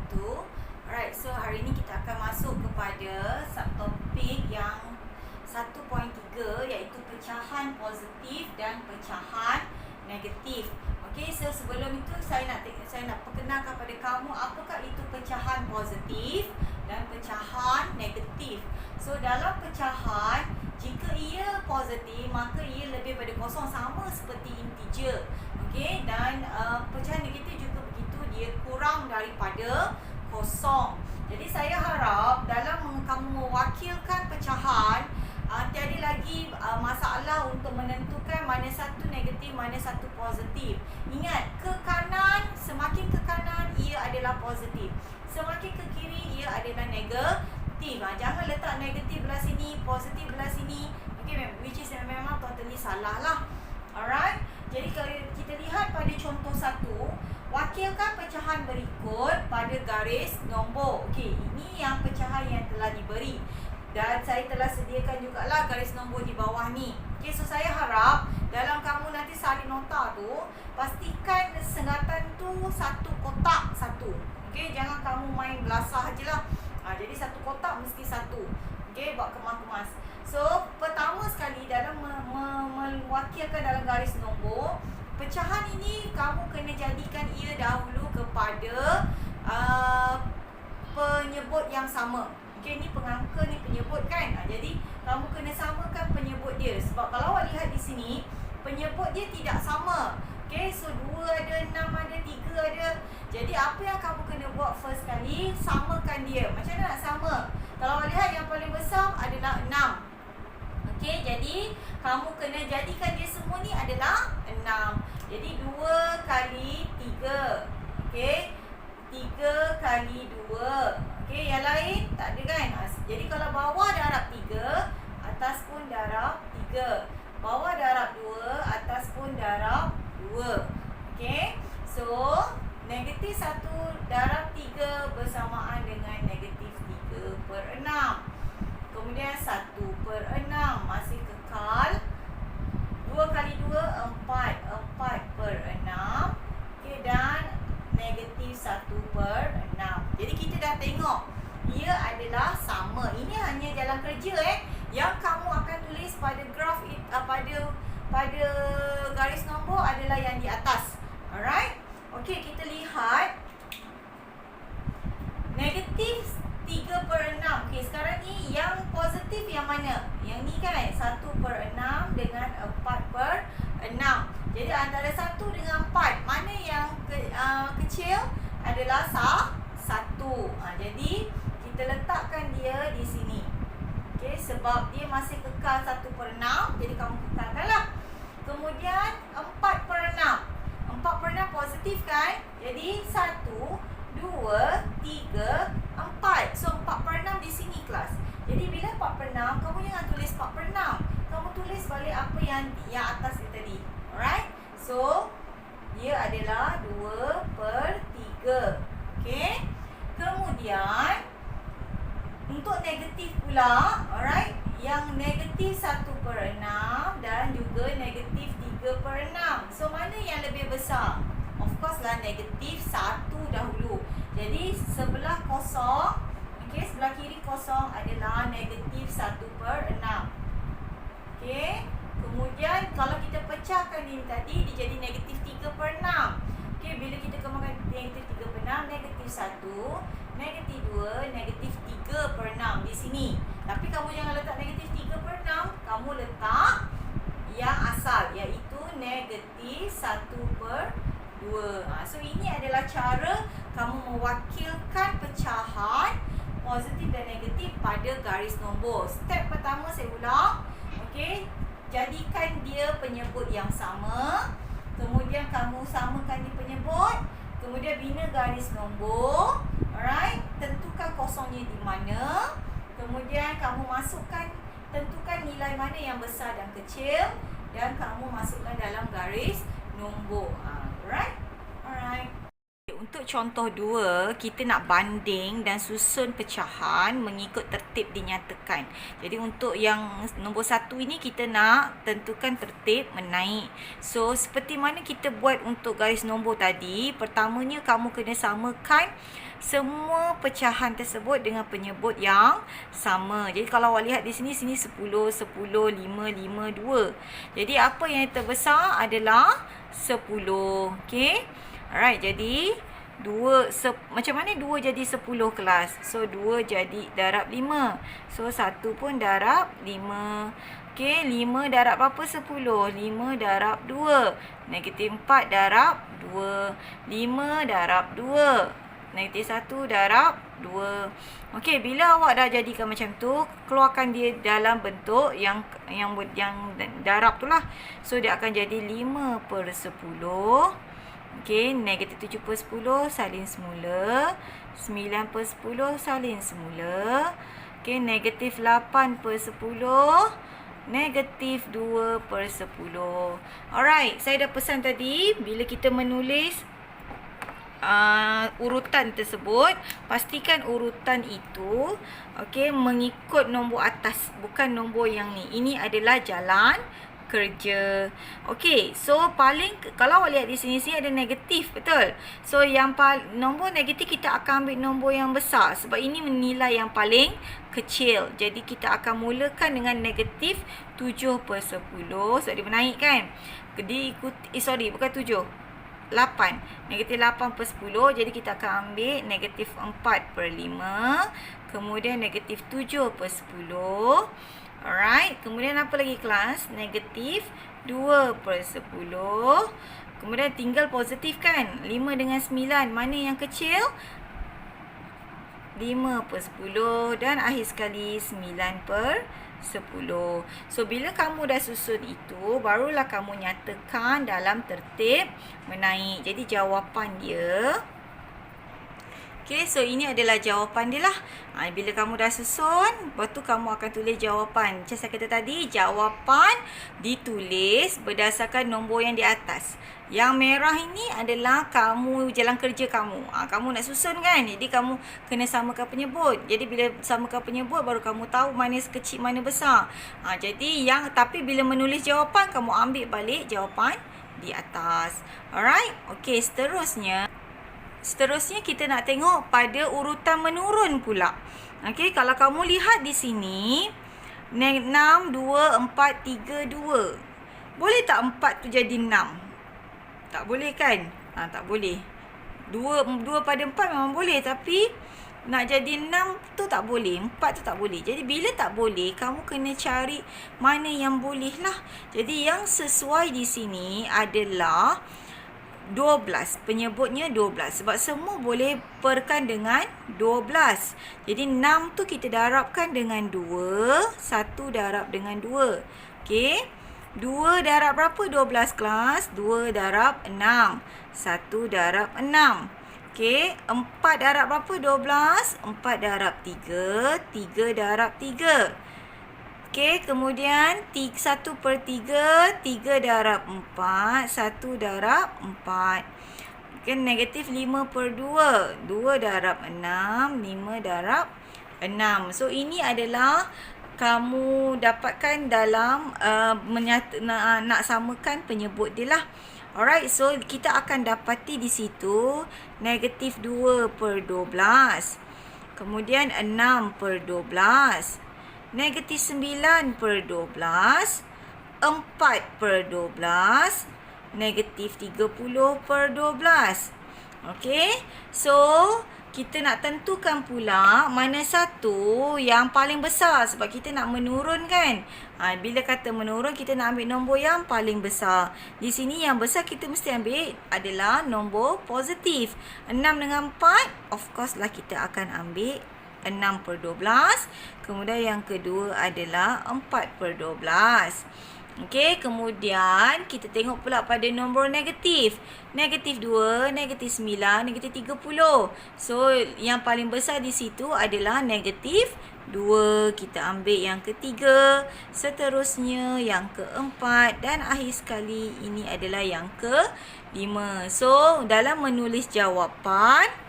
wabarakatuh. Alright, so hari ini kita akan masuk kepada subtopik yang 1.3 iaitu pecahan positif dan pecahan negatif. Okey, so sebelum itu saya nak perkenalkan kepada kamu apakah itu pecahan positif dan pecahan negatif. So dalam pecahan, jika ia positif maka ia lebih pada kosong, sama seperti integer. Okey, dan pecahan negatif juga begitu, dia kurang daripada kosong. Jadi saya harap dalam kamu mewakilkan pecahan, tiada lagi masalah untuk menentukan mana satu negatif, mana satu positif. Ingat, ke kanan, semakin ke kanan ia adalah positif, semakin ke kiri ia adalah negatif. Jangan letak negatif belah sini, positif belah sini. Okay, which is memang totally salah lah. Alright. Jadi kalau kita lihat pada contoh 1, wakilkan pecahan berikut pada garis nombor. Okey, ini yang pecahan yang telah diberi. Dan saya telah sediakan jugalah garis nombor di bawah ni. Okey, so saya harap dalam kamu nanti salin nota tu, pastikan sengatan tu satu kotak satu. Okey, jangan kamu main belasah je lah. Jadi satu kotak mesti satu. Okey, buat kemas-kemas. So, pertama sekali dalam mewakilkan dalam garis nombor, pecahan ini kamu kena jadikan ia dahulu kepada penyebut yang sama. Okey, ni pengangka, ni penyebut kan. Jadi kamu kena samakan penyebut dia. Sebab kalau awak lihat di sini, penyebut dia tidak sama. Okey, so 2 ada, 6 ada, 3 ada. Jadi apa yang kamu kena buat first kali, samakan dia. Macam mana nak sama? Kalau awak lihat yang paling besar adalah 6. Okey, jadi kamu kena jadikan dia semua ni adalah 6. Jadi 2 kali 3. Okey, 3 kali 2. Okey, yang lain tak ada kan? Jadi kalau bawah darab 3, atas pun darab 3. Bawah darab 2, atas pun darab 2. Okey, so negatif 1 darab 3 bersamaan dengan negatif 3/6. Kemudian 1/6 masih kekal. 2 kali 2, 4. 4/6. Okey, dan negatif 1/6. Jadi kita dah tengok ia adalah sama. Ini hanya jalan kerja yang kamu akan tulis pada graf, pada garis nombor adalah yang di atas. Alright. Okey, kita lihat negatif 3/6. Okey, sekarang ni yang positif yang mana? Yang ni kan, 1/6 dengan 4/6. Jadi antara 1 dengan 4, mana yang kecil adalah 1. Jadi kita letakkan dia di sini. Okey, sebab dia masih kekal 1/6, jadi kamu kekalkanlah. Kemudian 4/6. 4/6 positif kan? Jadi 1, 2, 3, 4. So 4/6 di sini kelas. Jadi bila 4/6, kamu jangan tulis 4/6. Kamu tulis balik apa yang atas ni tadi. Alright? So dia adalah 2/3. Okey? Kemudian untuk negatif pula, alright? Yang negatif 1/6 dan juga negatif 3/6. So mana yang lebih besar? Of course lah negatif 1 dahulu. Jadi sebelah kosong, okey, sebelah kiri kosong adalah negatif 1/6. Okey. Kemudian kalau kita pecahkan ini tadi, dia jadi negatif 3/6. Okey, bila kita kembangkan negatif 3/6, negatif 1, negatif 2, negatif 3/6 di sini. Tapi kamu jangan letak negatif 3/6, kamu letak yang asal, iaitu negatif 1/2. So ini adalah cara kamu mewakilkan pecahan positif dan negatif pada garis nombor. Step pertama saya ulang. Okey, jadikan dia penyebut yang sama. Kemudian kamu samakan di penyebut. Kemudian bina garis nombor. Alright, tentukan kosongnya di mana. Kemudian kamu tentukan nilai mana yang besar dan kecil, dan kamu masukkan dalam garis nombor. Alright. Untuk untuk contoh 2, kita nak banding dan susun pecahan mengikut tertib dinyatakan. Jadi untuk yang nombor 1 ini kita nak tentukan tertib menaik. So seperti mana kita buat untuk garis nombor tadi, pertamanya kamu kena samakan semua pecahan tersebut dengan penyebut yang sama. Jadi kalau awak lihat di sini 10, 10, 5, 5, 2. Jadi apa yang terbesar adalah 10. Okey. Alright, jadi macam mana 2 jadi 10 kelas? So 2 jadi darab 5. So 1 pun darab 5. Okey, 5 darab berapa? 10. 5 darab 2. Negatif 4 darab 2. 5 darab 2. Negatif 1 darab 2. Okey, bila awak dah jadikan macam tu, keluarkan dia dalam bentuk yang darab tu lah. So dia akan jadi 5/10. Okey, negatif 7/10 salin semula. 9/10 salin semula. Okey, negatif 8/10. Negatif 2/10. Alright, saya dah pesan tadi, bila kita menulis urutan tersebut, pastikan urutan itu mengikut nombor atas, bukan nombor yang ni. Ini adalah jalan kerja. Okey, so kalau awak lihat di sini ada negatif, betul? So yang nombor negatif kita akan ambil nombor yang besar sebab ini nilai yang paling kecil. Jadi kita akan mulakan dengan negatif 7/10. So dia menaik kan? Bukan 7. 8. Negatif 8/10. Jadi kita akan ambil negatif 4/5. Kemudian negatif 7/10. Alright. Kemudian apa lagi kelas? Negatif 2/10. Kemudian tinggal positif kan? 5 dengan 9. Mana yang kecil? 5/10. Dan akhir sekali 9/10. So bila kamu dah susun itu, barulah kamu nyatakan dalam tertib menaik. Jadi jawapan dia, okey, so ini adalah jawapan dia lah. Bila kamu dah susun, lepas tu kamu akan tulis jawapan. Macam saya kata tadi, jawapan ditulis berdasarkan nombor yang di atas. Yang merah ini adalah jalan kerja kamu. Kamu nak susun kan? Jadi kamu kena samakan penyebut. Jadi bila samakan penyebut, baru kamu tahu mana kecil, mana besar. Tapi bila menulis jawapan, kamu ambil balik jawapan di atas. Alright? Okey, Seterusnya kita nak tengok pada urutan menurun pula. Okey, kalau kamu lihat di sini 6, 2, 4, 3, 2. Boleh tak 4 tu jadi 6? Tak boleh kan? Tak boleh. 2/4 memang boleh, tapi nak jadi 6 tu tak boleh. 4 tu tak boleh. Jadi bila tak boleh, kamu kena cari mana yang boleh lah. Jadi yang sesuai di sini adalah 12. Penyebutnya 12. Sebab semua boleh perkan dengan 12. Jadi 6 tu kita darabkan dengan 2. 1 darab dengan 2. Okey. 2 darab berapa 12 kelas? 2 darab 6. 1 darab 6. Okey. 4 darab berapa 12? 4 darab 3. 3 darab 3. Okey, kemudian 1/3, 3 darab 4, 1 darab 4. Okey, negatif 5/2, 2 darab 6, 5 darab 6. So, ini adalah kamu dapatkan dalam nak samakan penyebut dia lah. Alright, so kita akan dapati di situ negatif 2/12. Kemudian 6/12. Negatif 9/12, 4/12, negatif 30/12. Okey, so kita nak tentukan pula mana satu yang paling besar sebab kita nak menurun kan. Bila kata menurun, kita nak ambil nombor yang paling besar. Di sini yang besar kita mesti ambil adalah nombor positif. 6 dengan 4, of course lah kita akan ambil 6/12. Kemudian yang kedua adalah 4/12. Okey, kemudian kita tengok pula pada nombor negatif. Negatif 2, negatif 9, negatif 30. So, yang paling besar di situ adalah negatif 2. Kita ambil yang ketiga. Seterusnya yang keempat. Dan akhir sekali ini adalah yang kelima. So, dalam menulis jawapan,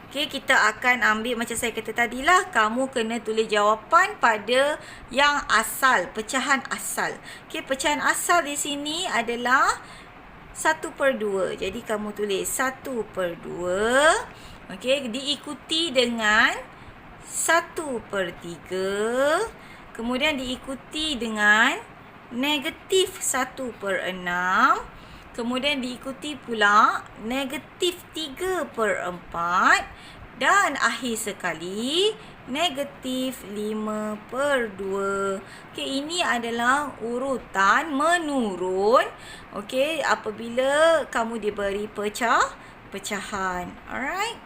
okey, kita akan ambil macam saya kata tadilah, kamu kena tulis jawapan pada yang asal, pecahan asal. Okey, pecahan asal di sini adalah 1/2. Jadi kamu tulis 1/2. Okey, diikuti dengan 1/3. Kemudian diikuti dengan negatif 1/6. Kemudian diikuti pula negatif 3/4 dan akhir sekali negatif 5/2. Okey, ini adalah urutan menurun. Okey, apabila kamu diberi pecahan. Alright.